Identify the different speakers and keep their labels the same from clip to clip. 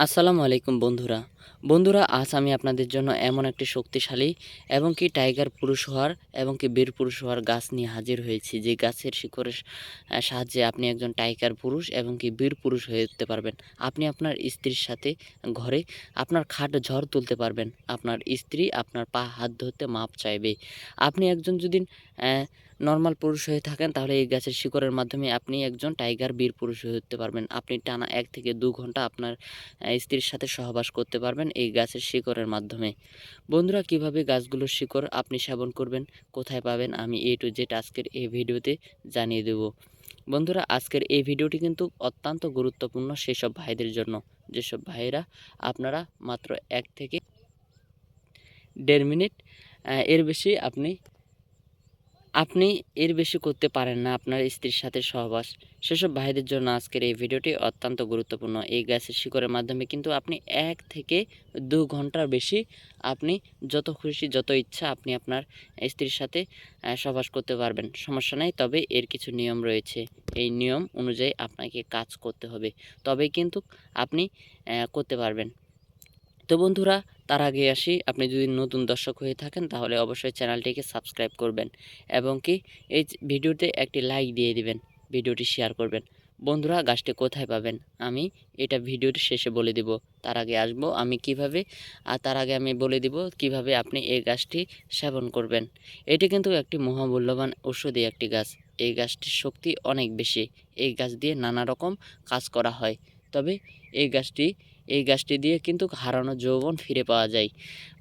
Speaker 1: আসসালামু আলাইকুম বন্ধুরা আজ আমি আপনাদের জন্য এমন একটি শক্তিশালী এবং কি টাইগার পুরুষ হওয়ার এবং কি বীর পুরুষ হওয়ার গাছ নিয়ে হাজির হয়েছি, যে গাছের শিকড়ের সাহায্যে আপনি একজন টাইগার পুরুষ এবং কি বীর পুরুষ হয়ে উঠতে পারবেন। আপনি আপনার স্ত্রীর সাথে ঘরে আপনার খাট ঝড় তুলতে পারবেন। আপনার স্ত্রী আপনার পা হাত ধরতে মাপ চাইবে। আপনি একজন যদি নর্মাল পুরুষ হয়ে থাকেন, তাহলে এই গাছের শিকড়ের মাধ্যমে আপনি একজন টাইগার বীর পুরুষ হয়ে উঠতে পারবেন। আপনি টানা 1 থেকে 2 ঘন্টা আপনার স্ত্রীর সাথে সহবাস করতে পারবেন এই গাছের শিকড়ের মাধ্যমে। বন্ধুরা, কিভাবে গাছগুলোর শিকড় আপনি সেবন করবেন, কোথায় পাবেন, আমি A to Z আজকের এই ভিডিওতে জানিয়ে দেব। বন্ধুরা, আজকের এই ভিডিওটি কিন্তু অত্যন্ত গুরুত্বপূর্ণ সেসব ভাইদের জন্য, যেসব ভাইয়েরা আপনারা মাত্র 1 থেকে 1.5 মিনিট এর বেশি আপনি এর বেশি করতে পারেন না আপনার স্ত্রীর সাথে সহবাস। সেসব ভাইদের জন্য আজকের এই ভিডিওটি অত্যন্ত গুরুত্বপূর্ণ। এই গাছের শিকড়ের মাধ্যমে কিন্তু আপনি 1 থেকে 2 ঘন্টার বেশি আপনি যত খুশি যত ইচ্ছা আপনি আপনার স্ত্রীর সাথে সহবাস করতে পারবেন, সমস্যা নেই। তবে এর কিছু নিয়ম রয়েছে, এই নিয়ম অনুযায়ী আপনাকে কাজ করতে হবে, তবেই কিন্তু আপনি করতে পারবেন। তো বন্ধুরা, তার আগে আসি, আপনি যদি নতুন দর্শক হয়ে থাকেন তাহলে অবশ্যই চ্যানেলটিকে সাবস্ক্রাইব করবেন এবং কি এই ভিডিওতে একটি লাইক দিয়ে দিবেন, ভিডিওটি শেয়ার করবেন। বন্ধুরা, গাছটি কোথায় পাবেন আমি এটা ভিডিওটি শেষে বলে দিব। তার আগে আসবো আমি কিভাবে, আর তার আগে আমি বলে দিব কিভাবে আপনি এই গাছটি সেবন করবেন। এটি কিন্তু একটি মহামূল্যবান ঔষধি একটি গাছ। এই গাছটির শক্তি অনেক বেশি। এই গাছ দিয়ে নানা রকম কাজ করা হয়। তবে এই গাছটি দিয়ে কিন্তু হারানো যৌবন ফিরে পাওয়া যায়।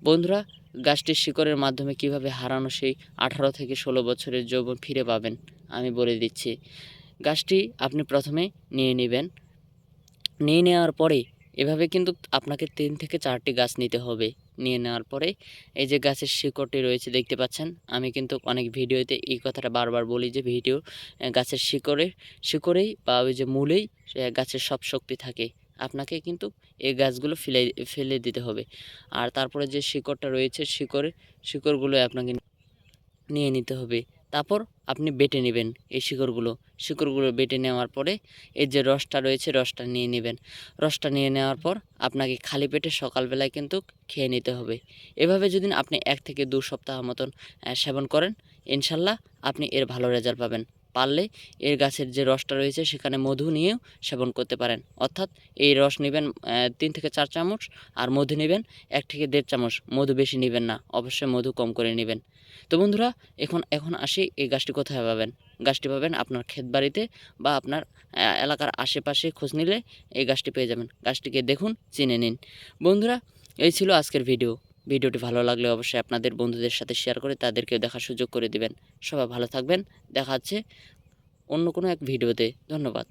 Speaker 1: বন্ধুরা, গাছটির শিকড়ের মাধ্যমে কিভাবে হারানো সেই 18 থেকে 16 বছরের যৌবন ফিরে পাবেন আমি বলে দিচ্ছি। গাছটি আপনি প্রথমে নিয়ে নেবেন। নিয়ে নেওয়ার পরে এভাবে কিন্তু আপনাকে 3 থেকে 4টি গাছ নিতে হবে। নিয়ে নেওয়ার পরে এই যে গাছের শিকড়টি রয়েছে দেখতে পাচ্ছেন, আমি কিন্তু অনেক ভিডিওতে এই কথাটা বারবার বলি যে গাছের শিকড়েই বা ওই যে মূলেই গাছের সব শক্তি থাকে। আপনাকে কিন্তু এই গাছগুলো ফেলে দিতে হবে। আর তারপরে যে শিকড়টা রয়েছে শিকড়গুলো আপনাকে নিয়ে নিতে হবে। তারপর আপনি বেটে নেবেন এই শিকড়গুলো বেটে নেওয়ার পরে এর যে রসটা রয়েছে রসটা নিয়ে নেবেন। রসটা নিয়ে নেওয়ার পর আপনাকে খালি পেটে সকালবেলায় কিন্তু খেয়ে নিতে হবে। এভাবে যদি আপনি 1 থেকে 2 সপ্তাহ মতন সেবন করেন, ইনশাল্লাহ আপনি এর ভালো রেজাল্ট পাবেন। পারলে এর গাছের যে রসটা রয়েছে সেখানে মধু নিয়েও সেবন করতে পারেন। অর্থাৎ এই রস নেবেন 3 থেকে 4 চামচ, আর মধু নেবেন 1 থেকে 1.5 চামচ। মধু বেশি নেবেন না, অবশ্যই মধু কম করে নেবেন। তো বন্ধুরা, এখন আসি এই গাছটি কোথায় পাবেন। গাছটি পাবেন আপনার ক্ষেতবাড়িতে বা আপনার এলাকার আশেপাশে খোঁজ নিলে এই গাছটি পেয়ে যাবেন। গাছটিকে দেখুন, চিনে নিন। বন্ধুরা, এই ছিল আজকের ভিডিওটি ভালো লাগলে অবশ্যই আপনাদের বন্ধুদের সাথে শেয়ার করে তাদেরকেও দেখার সুযোগ করে দিবেন। সবাই ভালো থাকবেন, দেখা হচ্ছে অন্য কোনো এক ভিডিওতে। ধন্যবাদ।